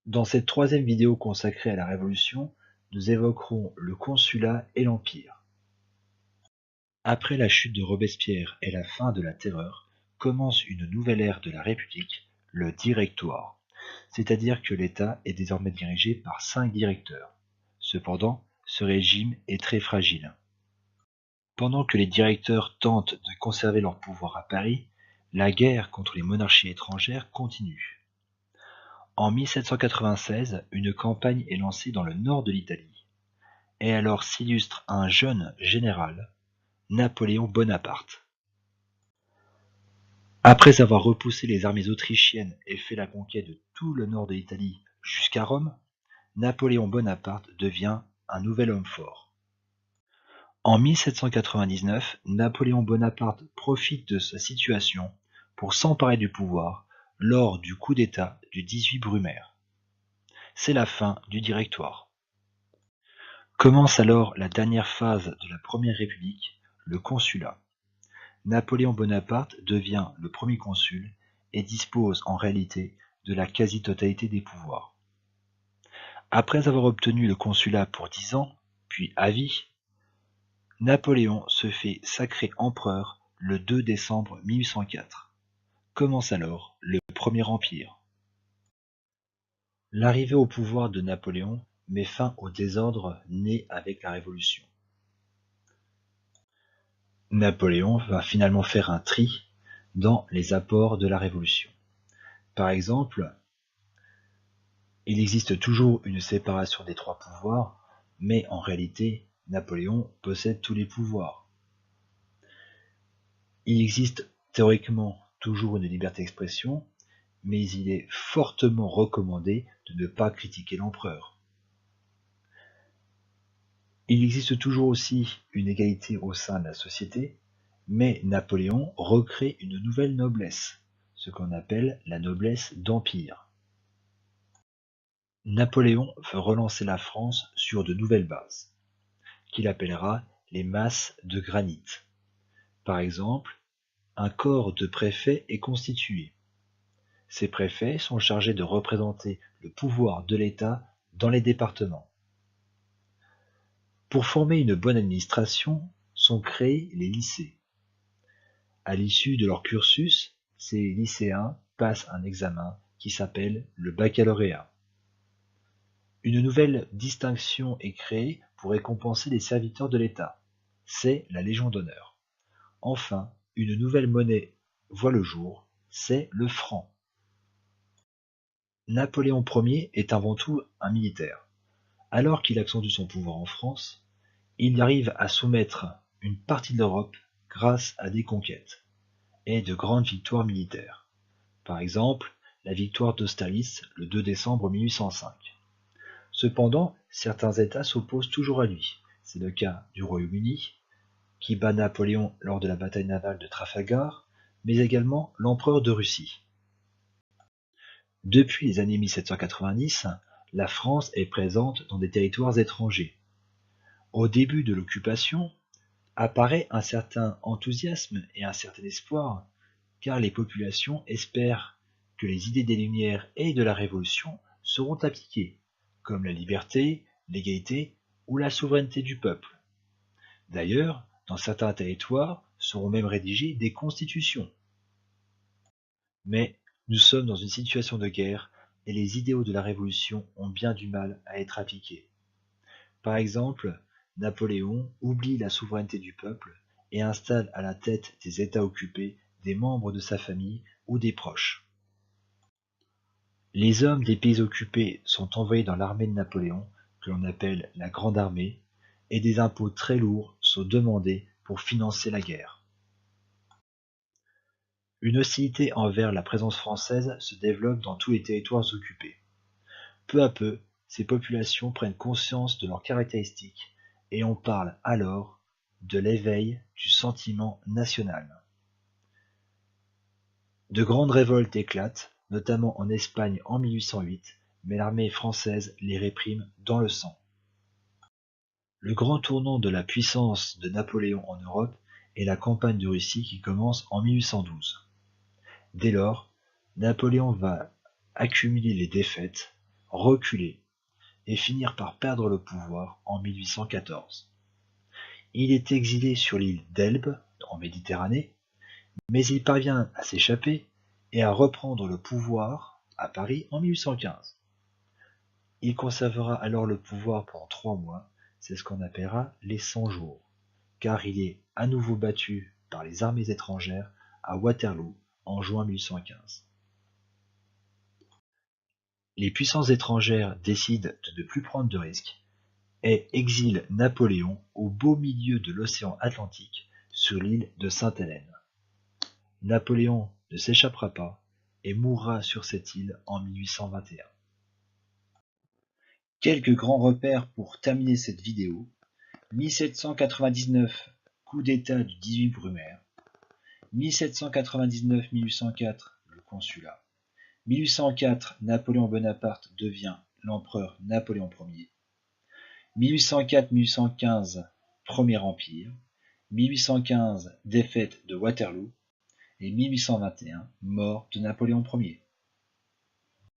Dans cette troisième vidéo consacrée à la Révolution, nous évoquerons le Consulat et l'Empire. Après la chute de Robespierre et la fin de la Terreur, commence une nouvelle ère de la République, le Directoire, c'est-à-dire que l'État est désormais dirigé par 5 directeurs. Cependant, ce régime est très fragile. Pendant que les directeurs tentent de conserver leur pouvoir à Paris, la guerre contre les monarchies étrangères continue. En 1796, une campagne est lancée dans le nord de l'Italie, et alors s'illustre un jeune général, Napoléon Bonaparte. Après avoir repoussé les armées autrichiennes et fait la conquête de tout le nord de l'Italie jusqu'à Rome, Napoléon Bonaparte devient un nouvel homme fort. En 1799, Napoléon Bonaparte profite de sa situation pour s'emparer du pouvoir lors du coup d'État du 18 Brumaire. C'est la fin du Directoire. Commence alors la dernière phase de la Première République, le Consulat. Napoléon Bonaparte devient le premier consul et dispose en réalité de la quasi-totalité des pouvoirs. Après avoir obtenu le consulat pour 10 ans, puis à vie, Napoléon se fait sacrer empereur le 2 décembre 1804. Commence alors le Premier Empire. L'arrivée au pouvoir de Napoléon met fin au désordre né avec la Révolution. Napoléon va finalement faire un tri dans les apports de la Révolution. Par exemple, il existe toujours une séparation des 3 pouvoirs, mais en réalité, Napoléon possède tous les pouvoirs. Il existe théoriquement toujours une liberté d'expression, mais il est fortement recommandé de ne pas critiquer l'empereur. Il existe toujours aussi une égalité au sein de la société, mais Napoléon recrée une nouvelle noblesse, ce qu'on appelle la noblesse d'empire. Napoléon veut relancer la France sur de nouvelles bases, qu'il appellera les masses de granit. Par exemple, un corps de préfets est constitué. Ces préfets sont chargés de représenter le pouvoir de l'État dans les départements. Pour former une bonne administration, sont créés les lycées. À l'issue de leur cursus, ces lycéens passent un examen qui s'appelle le baccalauréat. Une nouvelle distinction est créée pour récompenser les serviteurs de l'État. C'est la Légion d'honneur. Enfin, une nouvelle monnaie voit le jour, c'est le franc. Napoléon Ier est avant tout un militaire. Alors qu'il accentue son pouvoir en France, il arrive à soumettre une partie de l'Europe grâce à des conquêtes et de grandes victoires militaires. Par exemple, la victoire d'Austerlitz le 2 décembre 1805. Cependant, certains États s'opposent toujours à lui. C'est le cas du Royaume-Uni, qui bat Napoléon lors de la bataille navale de Trafalgar, mais également l'empereur de Russie. Depuis les années 1790, la France est présente dans des territoires étrangers. Au début de l'occupation, apparaît un certain enthousiasme et un certain espoir, car les populations espèrent que les idées des Lumières et de la Révolution seront appliquées, comme la liberté, l'égalité ou la souveraineté du peuple. D'ailleurs, dans certains territoires seront même rédigées des constitutions. Mais nous sommes dans une situation de guerre et les idéaux de la Révolution ont bien du mal à être appliqués. Par exemple, Napoléon oublie la souveraineté du peuple et installe à la tête des États occupés des membres de sa famille ou des proches. Les hommes des pays occupés sont envoyés dans l'armée de Napoléon, que l'on appelle la Grande Armée, et des impôts très lourds sont demandés pour financer la guerre. Une hostilité envers la présence française se développe dans tous les territoires occupés. Peu à peu, ces populations prennent conscience de leurs caractéristiques et on parle alors de l'éveil du sentiment national. De grandes révoltes éclatent, notamment en Espagne en 1808, mais l'armée française les réprime dans le sang. Le grand tournant de la puissance de Napoléon en Europe est la campagne de Russie qui commence en 1812. Dès lors, Napoléon va accumuler les défaites, reculer et finir par perdre le pouvoir en 1814. Il est exilé sur l'île d'Elbe, en Méditerranée, mais il parvient à s'échapper et à reprendre le pouvoir à Paris en 1815. Il conservera alors le pouvoir pendant 3 mois, c'est ce qu'on appellera les 100 jours, car il est à nouveau battu par les armées étrangères à Waterloo en juin 1815. Les puissances étrangères décident de ne plus prendre de risques et exilent Napoléon au beau milieu de l'océan Atlantique sur l'île de Sainte-Hélène. Napoléon ne s'échappera pas et mourra sur cette île en 1821. Quelques grands repères pour terminer cette vidéo. 1799, coup d'état du 18 Brumaire. 1799-1804, le consulat. 1804, Napoléon Bonaparte devient l'empereur Napoléon Ier. 1804-1815, Premier Empire. 1815, défaite de Waterloo. Et 1821, mort de Napoléon Ier.